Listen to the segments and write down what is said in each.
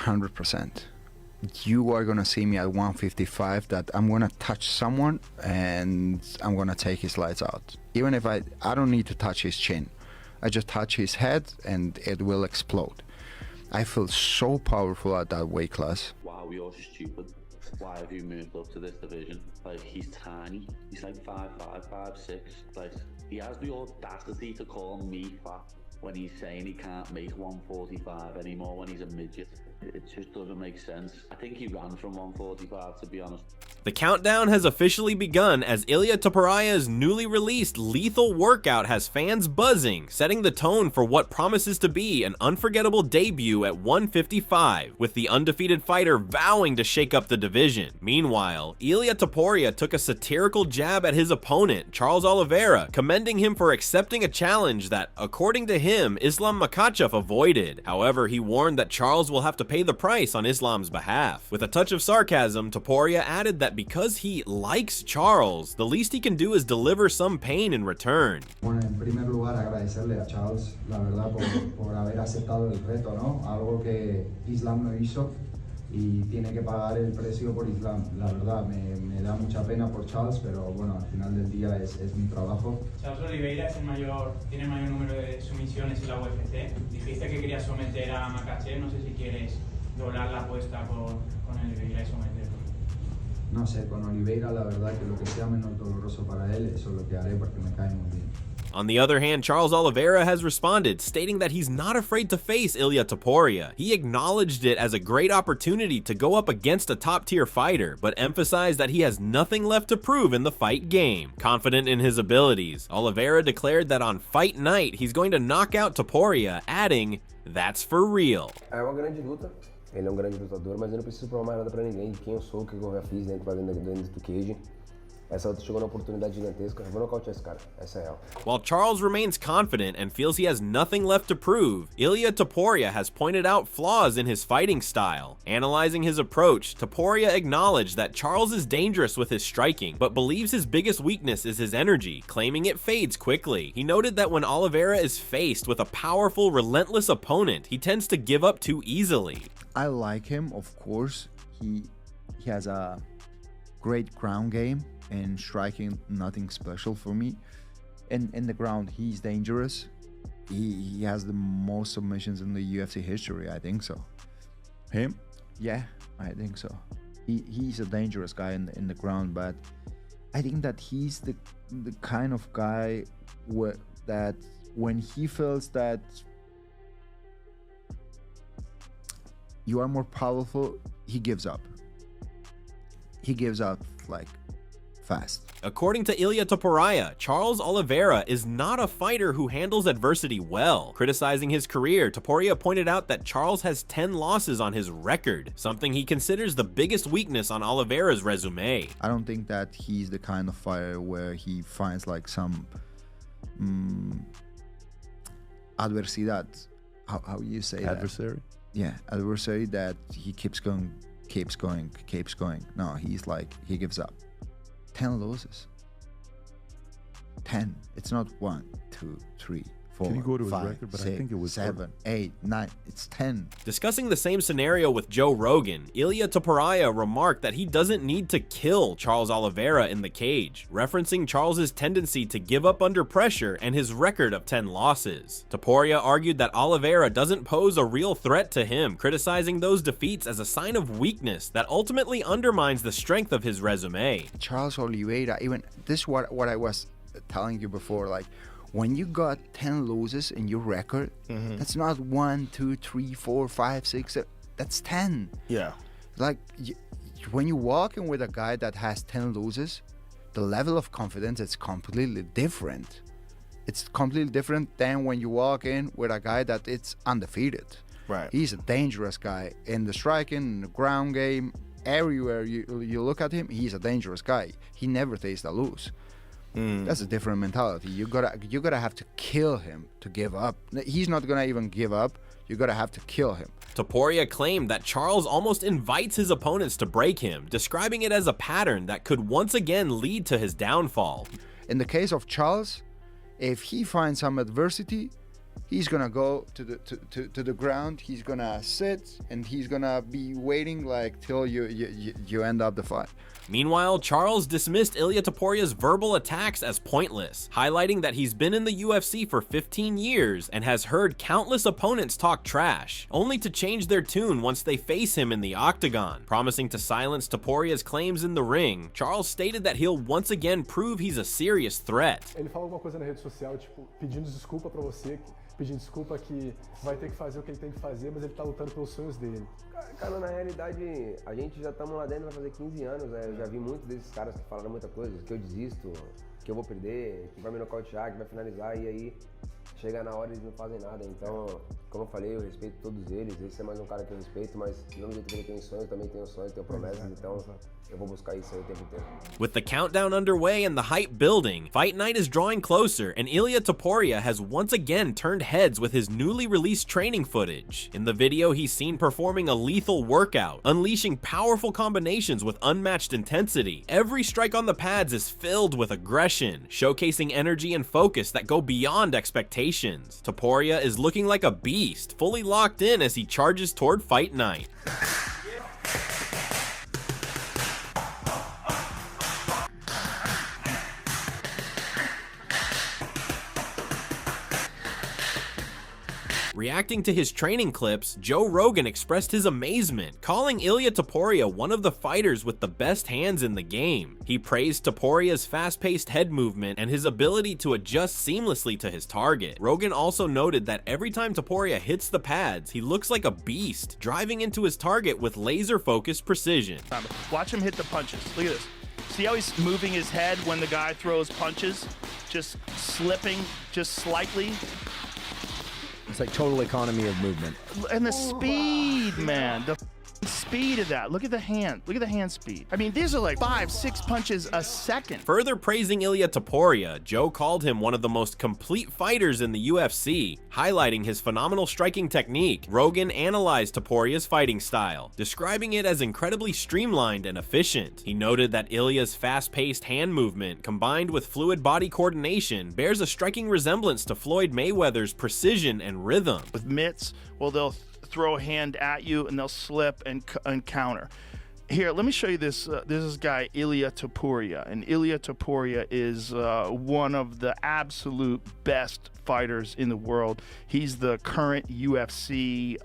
100%. You are gonna see me at 155 that I'm gonna touch someone and I'm gonna take his lights out. Even if I don't need to touch his chin. I just touch his head and it will explode. I feel so powerful at that weight class. Wow, you're stupid. Why have you moved up to this division? Like, he's tiny. He's like 5'5", 5'6". Like, he has the audacity to call me fat when he's saying he can't make 145 anymore when he's a midget. It just doesn't make sense. I think he ran from 145, to be honest. The countdown has officially begun as Ilia Topuria's newly released lethal workout has fans buzzing, setting the tone for what promises to be an unforgettable debut at 155, with the undefeated fighter vowing to shake up the division. Meanwhile, Ilia Topuria took a satirical jab at his opponent, Charles Oliveira, commending him for accepting a challenge that, according to him, Islam Makhachev avoided. However, he warned that Charles will have to pay the price on Islam's behalf. With a touch of sarcasm, Topuria added that because he likes Charles, the least he can do is deliver some pain in return. Bueno, en primer lugar agradecerle a Charles, la verdad, por haber aceptado el reto, ¿no? Algo que Islam no hizo y tiene que pagar el precio por Islam. La verdad, me da mucha pena por Charles, pero bueno, al final del día es mi trabajo. Charles Oliveira tiene el mayor número de sumisiones en la UFC. Dijiste que querías someter a Makhachev, no sé si quieres doblar la apuesta con Oliveira y someterlo. No sé, con Oliveira la verdad que lo que sea menos doloroso para él, eso es lo que haré porque me cae muy bien. On the other hand, Charles Oliveira has responded, stating that he's not afraid to face Ilia Topuria. He acknowledged it as a great opportunity to go up against a top-tier fighter, but emphasized that he has nothing left to prove in the fight game. Confident in his abilities, Oliveira declared that on fight night, he's going to knock out Topuria, adding, "That's for real." É uma grande luta. Ele é grande lutador, mas eu não preciso provar mais nada pra ninguém de quem eu sou, o que eu já fiz dentro do cage. Essa outra chegou na oportunidade gigantesca. Eu vou nocautear esse cara. Essa é real. While Charles remains confident and feels he has nothing left to prove, Ilia Topuria has pointed out flaws in his fighting style. Analyzing his approach, Topuria acknowledged that Charles is dangerous with his striking, but believes his biggest weakness is his energy, claiming it fades quickly. He noted that when Oliveira is faced with a powerful, relentless opponent, he tends to give up too easily. I like him, of course. He has a great ground game. And striking, nothing special for me. In the ground, he's dangerous. He has the most submissions in the UFC history, I think so. Him? Yeah, I think so. He's a dangerous guy in the ground, but I think that he's the kind of guy that when he feels that you are more powerful, he gives up. He gives up like fast. According to Ilia Topuria, Charles Oliveira is not a fighter who handles adversity well. Criticizing his career, Topuria pointed out that Charles has 10 losses on his record, something he considers the biggest weakness on Oliveira's resume. I don't think that he's the kind of fighter where he finds like some adversidad. How you say adversary? That? Yeah, adversary that he keeps going. No, he's like, he gives up. 10 losses. 10. It's not 1, 2, 3, 4, Can you go to his 5, record? But 6, I think it was 7, 8, 9. It's 10. Discussing the same scenario with Joe Rogan, Ilia Topuria remarked that he doesn't need to kill Charles Oliveira in the cage, referencing Charles's tendency to give up under pressure and his record of 10 losses. Topuria argued that Oliveira doesn't pose a real threat to him, criticizing those defeats as a sign of weakness that ultimately undermines the strength of his resume. Charles Oliveira, even this is what I was telling you before, like when you got 10 losses in your record, that's not 1, 2, 3, 4, 5, 6, that's 10. Yeah. Like when you walk in with a guy that has 10 losses, the level of confidence is completely different. It's completely different than when you walk in with a guy that it's undefeated. Right. He's a dangerous guy in the striking, in the ground game, everywhere you look at him, he's a dangerous guy. He never takes a lose. That's a different mentality. You gotta have to kill him to give up. He's not gonna even give up. You gotta have to kill him. Topuria claimed that Charles almost invites his opponents to break him, describing it as a pattern that could once again lead to his downfall. In the case of Charles, if he finds some adversity, he's gonna go to the ground. He's gonna sit and he's gonna be waiting like till you end up the fight. Meanwhile, Charles dismissed Ilia Topuria's verbal attacks as pointless, highlighting that he's been in the UFC for 15 years and has heard countless opponents talk trash, only to change their tune once they face him in the octagon. Promising to silence Topuria's claims in the ring, Charles stated that he'll once again prove he's a serious threat. Ele fala alguma coisa na rede social, tipo, pedindo desculpa pra você, pedindo desculpa que vai ter que fazer o que ele tem que fazer, mas ele tá lutando pelos sonhos dele. Cara, na realidade, a gente já estamos lá dentro, vai fazer 15 anos, né? Eu já vi muitos desses caras que falaram muita coisa, que eu desisto, que eu vou perder, que vai me nocautear, que vai finalizar, e aí chega na hora e eles não fazem nada. Então, como eu falei, eu respeito todos eles, esse é mais um cara que eu respeito, mas do mesmo jeito que ele tem sonhos, eu também tenho sonhos, tenho promessas, então eu vou buscar isso aí o tempo inteiro. With the countdown underway and the hype building, Fight Night is drawing closer, and Ilia Topuria has once again turned heads with his newly released training footage. In the video, he's seen performing a lethal workout, unleashing powerful combinations with unmatched intensity. Every strike on the pads is filled with aggression, showcasing energy and focus that go beyond expectations. Topuria is looking like a beast, fully locked in as he charges toward Fight Night. Reacting to his training clips, Joe Rogan expressed his amazement, calling Ilia Topuria one of the fighters with the best hands in the game. He praised Topuria's fast-paced head movement and his ability to adjust seamlessly to his target. Rogan also noted that every time Topuria hits the pads, he looks like a beast, driving into his target with laser-focused precision. Watch him hit the punches. Look at this. See how he's moving his head when the guy throws punches? Just slipping just slightly. It's like total economy of movement. And the speed, man. The speed of that. Look at the hand. Look at the hand speed. I mean, these are like 5-6 punches a second. Further praising Ilia Topuria, Joe called him one of the most complete fighters in the UFC, highlighting his phenomenal striking technique. Rogan analyzed Topuria's fighting style, describing it as incredibly streamlined and efficient. He noted that Ilia's fast-paced hand movement, combined with fluid body coordination, bears a striking resemblance to Floyd Mayweather's precision and rhythm. With mitts, well, they'll throw a hand at you and they'll slip and counter. Here, let me show you this. This is guy Ilia Topuria, and Ilia Topuria is one of the absolute best fighters in the world. He's the current UFC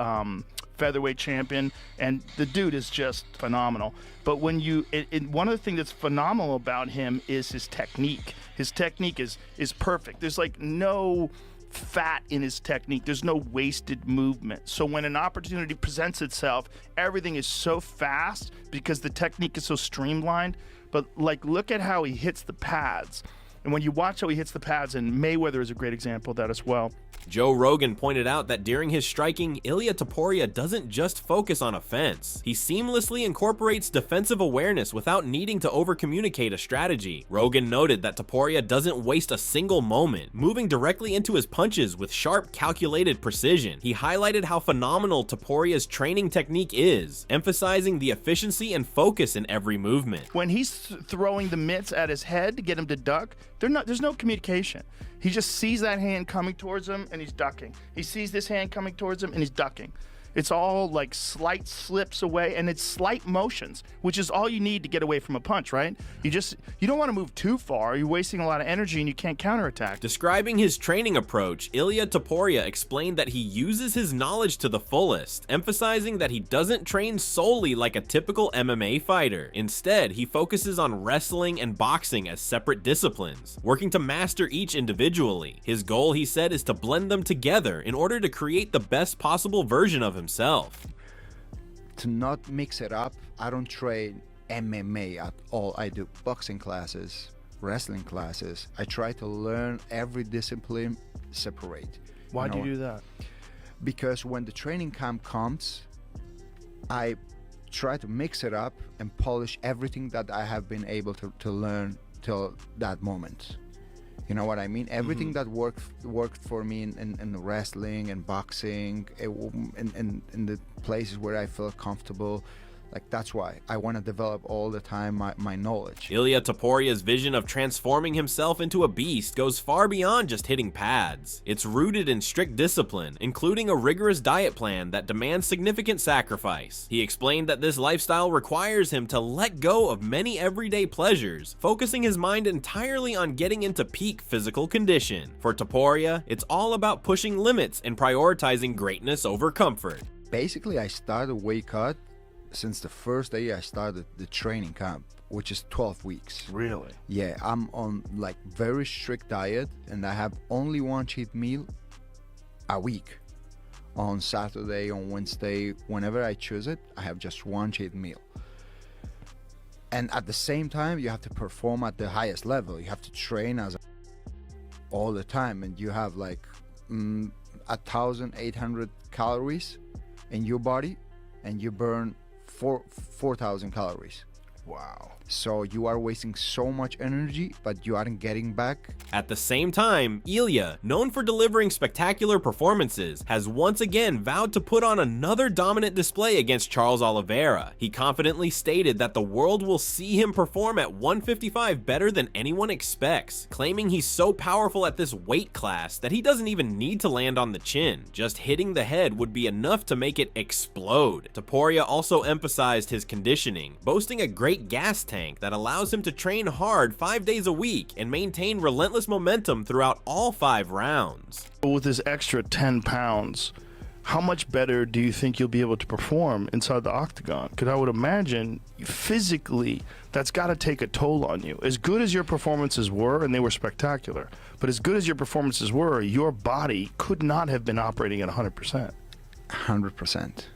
featherweight champion, and the dude is just phenomenal. But when you, one of the things that's phenomenal about him is his technique. His technique is perfect. There's like no fat in his technique. There's no wasted movement. So when an opportunity presents itself, everything is so fast because the technique is so streamlined. But like, look at how he hits the pads. And when you watch how he hits the pads, and Mayweather is a great example of that as well. Joe Rogan pointed out that during his striking, Ilia Topuria doesn't just focus on offense. He seamlessly incorporates defensive awareness without needing to over-communicate a strategy. Rogan noted that Topuria doesn't waste a single moment, moving directly into his punches with sharp, calculated precision. He highlighted how phenomenal Topuria's training technique is, emphasizing the efficiency and focus in every movement. When he's throwing the mitts at his head to get him to duck, there's no communication. He just sees that hand coming towards him and he's ducking. He sees this hand coming towards him and he's ducking. It's all like slight slips away, and it's slight motions, which is all you need to get away from a punch, right? You don't want to move too far. You're wasting a lot of energy and you can't counterattack. Describing his training approach, Ilia Topuria explained that he uses his knowledge to the fullest, emphasizing that he doesn't train solely like a typical MMA fighter. Instead, he focuses on wrestling and boxing as separate disciplines, working to master each individually. His goal, he said, is to blend them together in order to create the best possible version of himself. To not mix it up, I don't train MMA at all. I do boxing classes, wrestling classes. I try to learn every discipline separate. Why do you do that? Because when the training camp comes, I try to mix it up and polish everything that I have been able to learn till that moment. You know what I mean? Everything that worked for me in wrestling and boxing, in the places where I felt comfortable, Like, that's why I want to develop all the time my knowledge. Ilia Topuria's vision of transforming himself into a beast goes far beyond just hitting pads. It's rooted in strict discipline, including a rigorous diet plan that demands significant sacrifice. He explained that this lifestyle requires him to let go of many everyday pleasures, focusing his mind entirely on getting into peak physical condition. For Topuria, it's all about pushing limits and prioritizing greatness over comfort. Basically, I started weight cut since the first day I started the training camp, which is 12 weeks. Really? Yeah, I'm on like very strict diet, and I have only one cheat meal a week. On Saturday, on Wednesday, whenever I choose it, I have just one cheat meal. And at the same time, you have to perform at the highest level. You have to train all the time, and you have like 1,800 calories in your body, and you burn 4,000 calories. Wow. So you are wasting so much energy, but you aren't getting back. At the same time, Ilia, known for delivering spectacular performances, has once again vowed to put on another dominant display against Charles Oliveira. He confidently stated that the world will see him perform at 155 better than anyone expects, claiming he's so powerful at this weight class that he doesn't even need to land on the chin. Just hitting the head would be enough to make it explode. Topuria also emphasized his conditioning, boasting a great gas tank that allows him to train hard 5 days a week and maintain relentless momentum throughout all 5 rounds. With this extra 10 pounds, how much better do you think you'll be able to perform inside the octagon? Because I would imagine physically that's got to take a toll on you. As good as your performances were, and they were spectacular, but as good as your performances were, your body could not have been operating at 100%. 100%.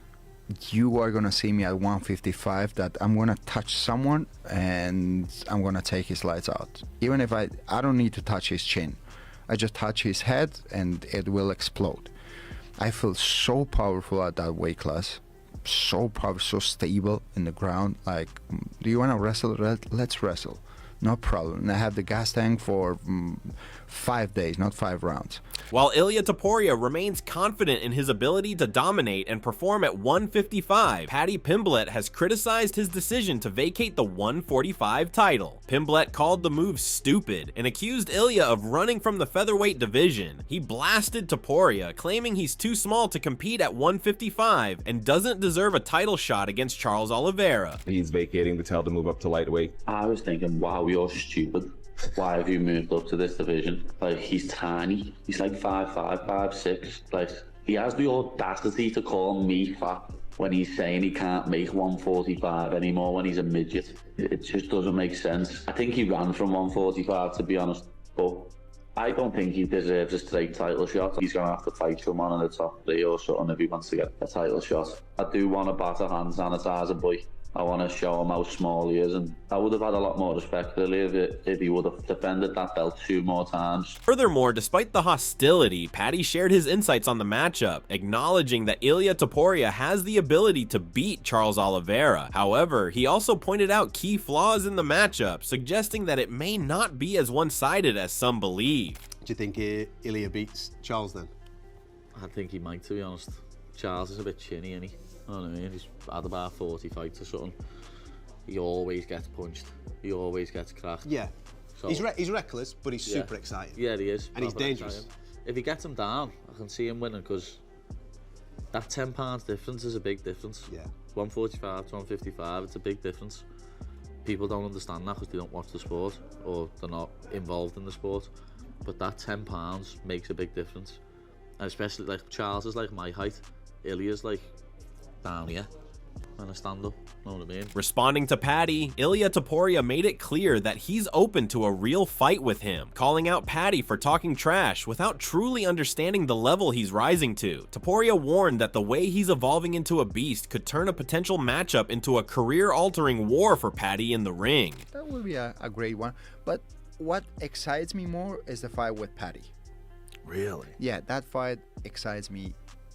You are gonna see me at 155 that I'm gonna touch someone and I'm gonna take his lights out. Even if I don't need to touch his chin. I just touch his head and it will explode. I feel so powerful at that weight class. So powerful, so stable in the ground. Like, do you wanna wrestle? Let's wrestle. No problem. And I have the gas tank for 5 days, not 5 rounds. While Ilia Topuria remains confident in his ability to dominate and perform at 155, Paddy Pimblett has criticized his decision to vacate the 145 title. Pimblett called the move stupid and accused Ilia of running from the featherweight division. He blasted Topuria, claiming he's too small to compete at 155 and doesn't deserve a title shot against Charles Oliveira. He's vacating the title to move up to lightweight. I was thinking, wow, you're stupid. Why have you moved up to this division? Like, he's tiny. He's like 5'5", 5'6". Like, he has the audacity to call me fat when he's saying he can't make 145 anymore when he's a midget. It just doesn't make sense. I think he ran from 145, to be honest, but I don't think he deserves a straight title shot. He's going to have to fight someone in the top 3 or something if he wants to get a title shot. I do want to batter hand sanitizer boy. I want to show him how small he is, and I would have had a lot more respect really if he would have defended that belt 2 more times. Furthermore, despite the hostility, Paddy shared his insights on the matchup, acknowledging that Ilia Topuria has the ability to beat Charles Oliveira. However, he also pointed out key flaws in the matchup, suggesting that it may not be as one-sided as some believe. Do you think Ilia beats Charles then? I think he might, to be honest. Charles is a bit chinny, isn't he? You know what I mean? He's had about 40 fights or something. He always gets punched. He always gets cracked. Yeah. So, he's reckless, but he's super exciting. Yeah, he is. And he's dangerous. Exciting. If he gets him down, I can see him winning, because that 10 pounds difference is a big difference. Yeah. 145 to 155, it's a big difference. People don't understand that because they don't watch the sport or they're not involved in the sport. But that 10 pounds makes a big difference. And especially, like, Charles is like my height. Ilia's like down here when I stand up, know what I mean? Responding to Paddy, Ilia Topuria made it clear that he's open to a real fight with him, calling out Paddy for talking trash without truly understanding the level he's rising to. Topuria warned that the way he's evolving into a beast could turn a potential matchup into a career-altering war for Paddy in the ring. That would be a great one, but what excites me more is the fight with Paddy. Really? Yeah, that fight excites me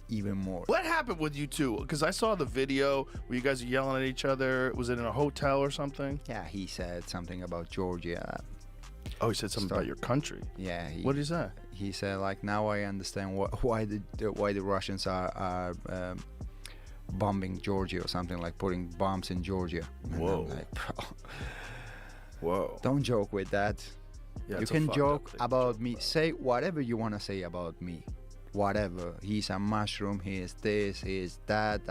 even more. What happened with you two? Because I saw the video where you guys are yelling at each other. Was it in a hotel or something? Yeah, he said something about Georgia. Oh, he said something about your country. Yeah. What did he say? He said, like, now I understand why the Russians are bombing Georgia or something, like putting bombs in Georgia. And Whoa. I'm like, bro, whoa. don't joke with that. Yeah, You it's a can fucked joke up thing to about me. Say whatever you want to say about me. Whatever. He's a mushroom. He is this. He is that.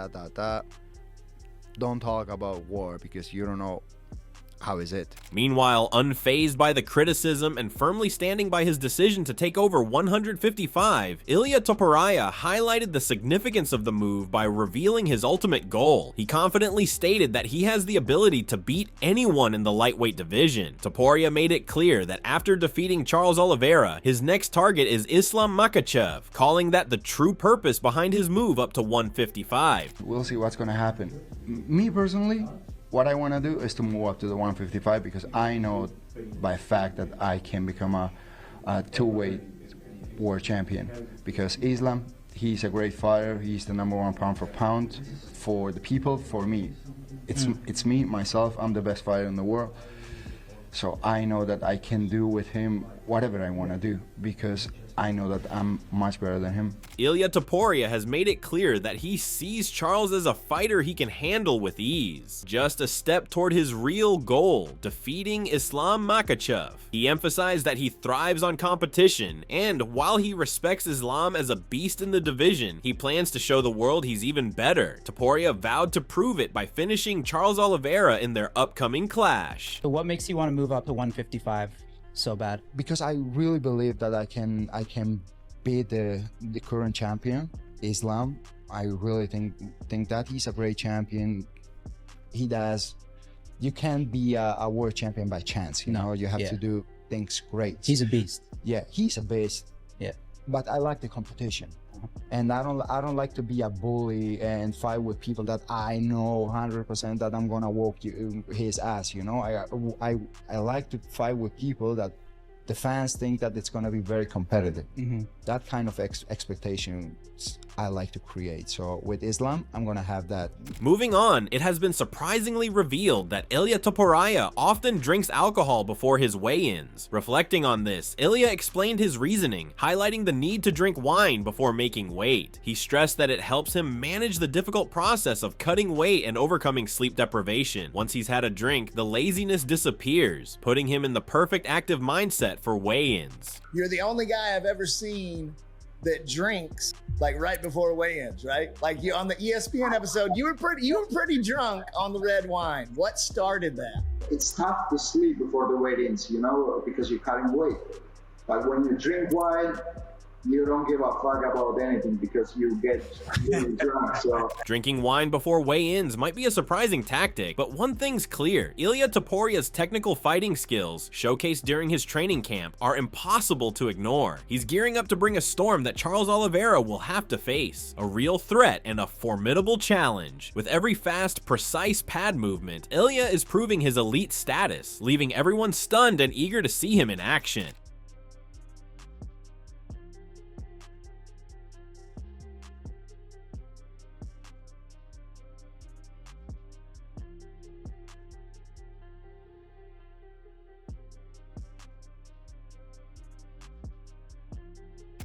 Don't talk about war because you don't know how is it. Meanwhile, unfazed by the criticism and firmly standing by his decision to take over 155, Ilia Topuria highlighted the significance of the move by revealing his ultimate goal. He confidently stated that he has the ability to beat anyone in the lightweight division. Topuria made it clear that after defeating Charles Oliveira, his next target is Islam Makhachev, calling that the true purpose behind his move up to 155. We'll see what's going to happen. Me personally, what I want to do is to move up to the 155 because I know by fact that I can become a two-weight world champion. Because Islam, he's a great fighter. He's the #1 pound for pound for the people, for me. It's me, myself. I'm the best fighter in the world. So I know that I can do with him whatever I want to do because I know that I'm much better than him. Ilia Topuria has made it clear that he sees Charles as a fighter he can handle with ease. Just a step toward his real goal, defeating Islam Makhachev. He emphasized that he thrives on competition, and while he respects Islam as a beast in the division, he plans to show the world he's even better. Topuria vowed to prove it by finishing Charles Oliveira in their upcoming clash. So what makes you want to move up to 155 so bad? Because I really believe that I can beat the current champion, Islam. I really think that he's a great champion. He does. You can't be a world champion by chance. You know, you have to do things great. He's a beast. Yeah, he's a beast. Yeah. But I like the competition, and I don't like to be a bully and fight with people that I know 100% that I'm gonna whoop his ass. You know, I like to fight with people that the fans think that it's gonna be very competitive. That kind of expectations I like to create. So with Islam, I'm gonna have that. Moving on, it has been surprisingly revealed that Ilia Topuria often drinks alcohol before his weigh-ins. Reflecting on this, Ilia explained his reasoning, highlighting the need to drink wine before making weight. He stressed that it helps him manage the difficult process of cutting weight and overcoming sleep deprivation. Once he's had a drink, the laziness disappears, putting him in the perfect active mindset for weigh-ins. You're the only guy I've ever seen that drinks like right before weigh-ins, right? Like you on the ESPN episode, you were pretty drunk on the red wine. What started that? It's tough to sleep before the weigh-ins, you know, because you're cutting weight. But when you drink wine, you don't give a fuck about anything because you get really drunk. So drinking wine before weigh-ins might be a surprising tactic, but one thing's clear. Ilia Topuria's technical fighting skills, showcased during his training camp, are impossible to ignore. He's gearing up to bring a storm that Charles Oliveira will have to face. A real threat and a formidable challenge. With every fast, precise pad movement, Ilia is proving his elite status, leaving everyone stunned and eager to see him in action.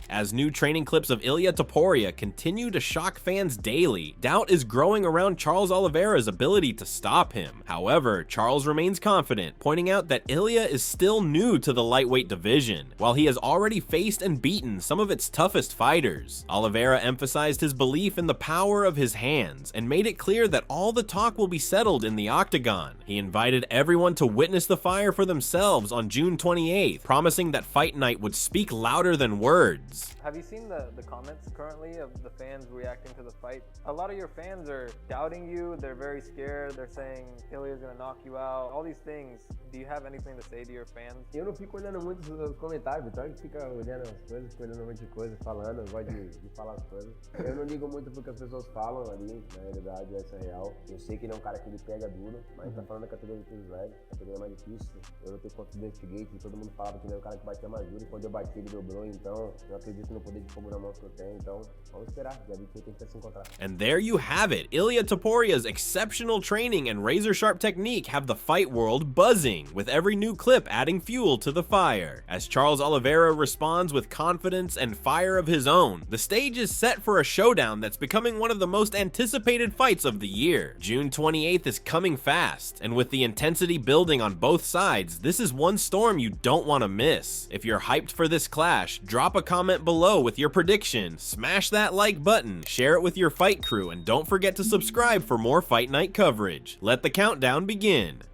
As new training clips of Ilia Topuria continue to shock fans daily, doubt is growing around Charles Oliveira's ability to stop him. However, Charles remains confident, pointing out that Ilia is still new to the lightweight division, while he has already faced and beaten some of its toughest fighters. Oliveira emphasized his belief in the power of his hands, and made it clear that all the talk will be settled in the octagon. He invited everyone to witness the fire for themselves on June 28th, promising that Fight Night would speak louder than words. Have you seen the comments currently of the fans reacting to the fight? A lot of your fans are doubting you, they're very scared, they're saying Ilia's gonna knock you out, all these things. Do you have anything to say to your fans? Eu não fico olhando muito os comentários, Vitória que fica olhando as coisas, fica olhando um monte de coisa, falando, eu gosto de falar as coisas. Eu não ligo muito porque as pessoas falam ali, na realidade essa é real. Eu sei que ele é um cara que ele pega duro, mas tá falando da categoria de peso leve, a categoria mais difícil. Eu lutei contra o Investigate e todo mundo falava que ele é um cara que batia mais duro, e quando eu bati ele dobrou, então eu acredito no poder de fogo na mão que eu tenho, então vamos esperar, dia 28 tem que se encontrar. And there you have it, Ilia Topuria's exceptional training and razor-sharp razor-sharp technique have the fight world buzzing, with every new clip adding fuel to the fire. As Charles Oliveira responds with confidence and fire of his own, the stage is set for a showdown that's becoming one of the most anticipated fights of the year. June 28th is coming fast, and with the intensity building on both sides, this is one storm you don't want to miss. If you're hyped for this clash, drop a comment below with your prediction, smash that like button, share it with your fight crew, and don't forget to subscribe for more Fight Night coverage. Let the countdown begin.